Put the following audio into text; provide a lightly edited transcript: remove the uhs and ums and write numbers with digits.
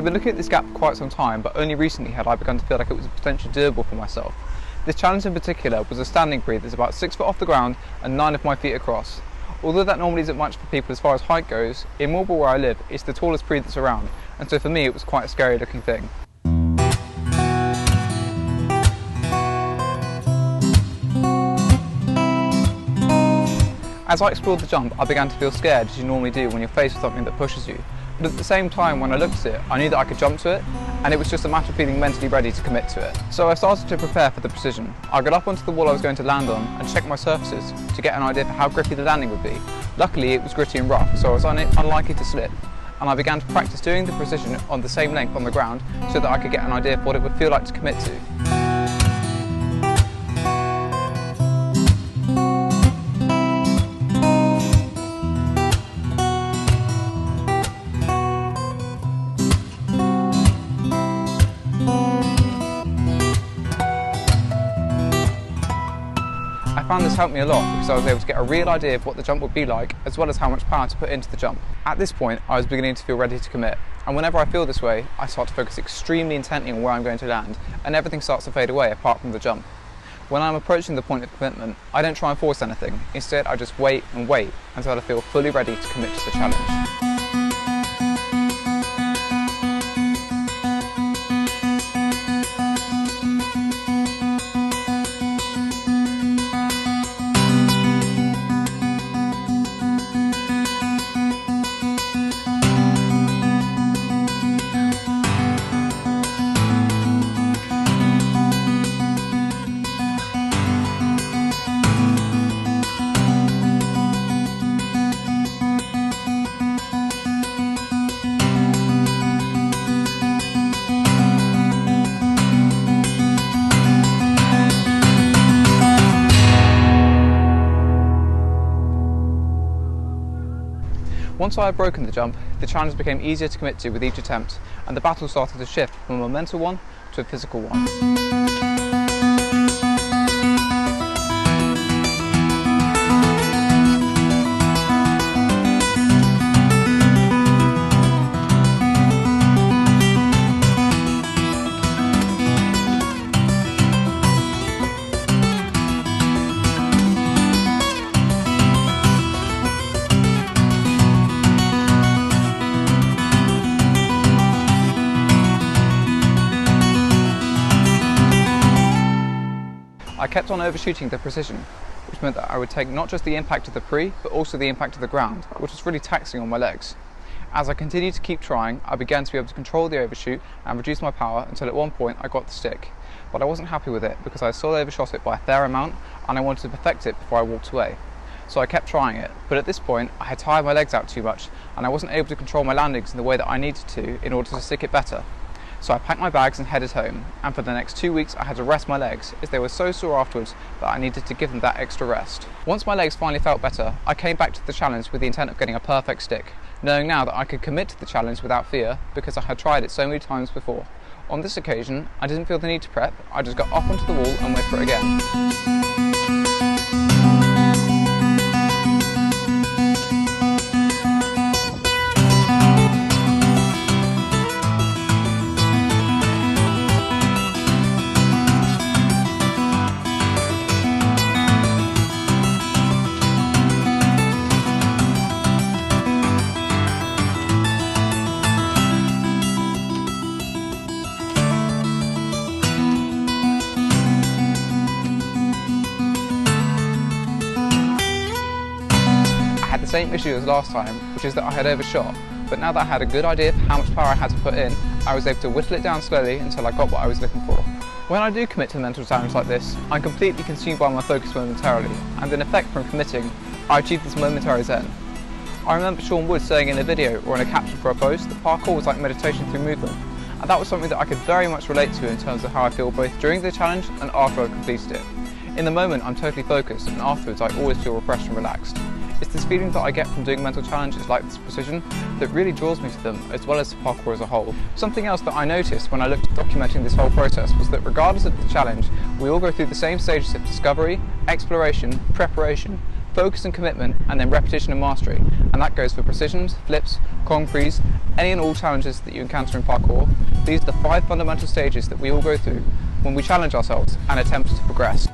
been looking at this gap for quite some time, but only recently had I begun to feel like it was potentially doable for myself. This challenge in particular was a standing prix that's about 6 foot off the ground and 9 of my feet across. Although that normally isn't much for people as far as height goes, in Marlborough where I live it's the tallest prix that's around, and so for me it was quite a scary looking thing. As I explored the jump, I began to feel scared, as you normally do when you're faced with something that pushes you. But at the same time, when I looked at it, I knew that I could jump to it, and it was just a matter of feeling mentally ready to commit to it. So I started to prepare for the precision. I got up onto the wall I was going to land on and checked my surfaces to get an idea for how grippy the landing would be. Luckily, it was gritty and rough, so I was unlikely to slip. And I began to practice doing the precision on the same length on the ground so that I could get an idea of what it would feel like to commit to. I found this helped me a lot because I was able to get a real idea of what the jump would be like, as well as how much power to put into the jump. At this point, I was beginning to feel ready to commit, and whenever I feel this way, I start to focus extremely intently on where I'm going to land, and everything starts to fade away apart from the jump. When I'm approaching the point of commitment, I don't try and force anything. Instead, I just wait and wait until I feel fully ready to commit to the challenge. Once I had broken the jump, the challenge became easier to commit to with each attempt, and the battle started to shift from a mental one to a physical one. I kept on overshooting the precision, which meant that I would take not just the impact of the prix, but also the impact of the ground, which was really taxing on my legs. As I continued to keep trying, I began to be able to control the overshoot and reduce my power until at one point I got the stick. But I wasn't happy with it because I still overshot it by a fair amount and I wanted to perfect it before I walked away. So I kept trying it, but at this point I had tired my legs out too much and I wasn't able to control my landings in the way that I needed to in order to stick it better. So I packed my bags and headed home, and for the next 2 weeks I had to rest my legs as they were so sore afterwards that I needed to give them that extra rest. Once my legs finally felt better, I came back to the challenge with the intent of getting a perfect stick, knowing now that I could commit to the challenge without fear because I had tried it so many times before. On this occasion, I didn't feel the need to prep, I just got up onto the wall and went for it again. The same issue as last time, which is that I had overshot, but now that I had a good idea of how much power I had to put in, I was able to whittle it down slowly until I got what I was looking for. When I do commit to a mental challenge like this, I'm completely consumed by my focus momentarily, and in effect from committing, I achieve this momentary zen. I remember Sean Wood saying in a video or in a caption for a post that parkour was like meditation through movement, and that was something that I could very much relate to in terms of how I feel both during the challenge and after I've completed it. In the moment I'm totally focused, and afterwards I always feel refreshed and relaxed. It's this feeling that I get from doing mental challenges like this precision that really draws me to them, as well as to parkour as a whole. Something else that I noticed when I looked at documenting this whole process was that regardless of the challenge, we all go through the same stages of discovery, exploration, preparation, focus and commitment, and then repetition and mastery. And that goes for precisions, flips, Grand Prix, any and all challenges that you encounter in parkour. These are the 5 fundamental stages that we all go through when we challenge ourselves and attempt to progress.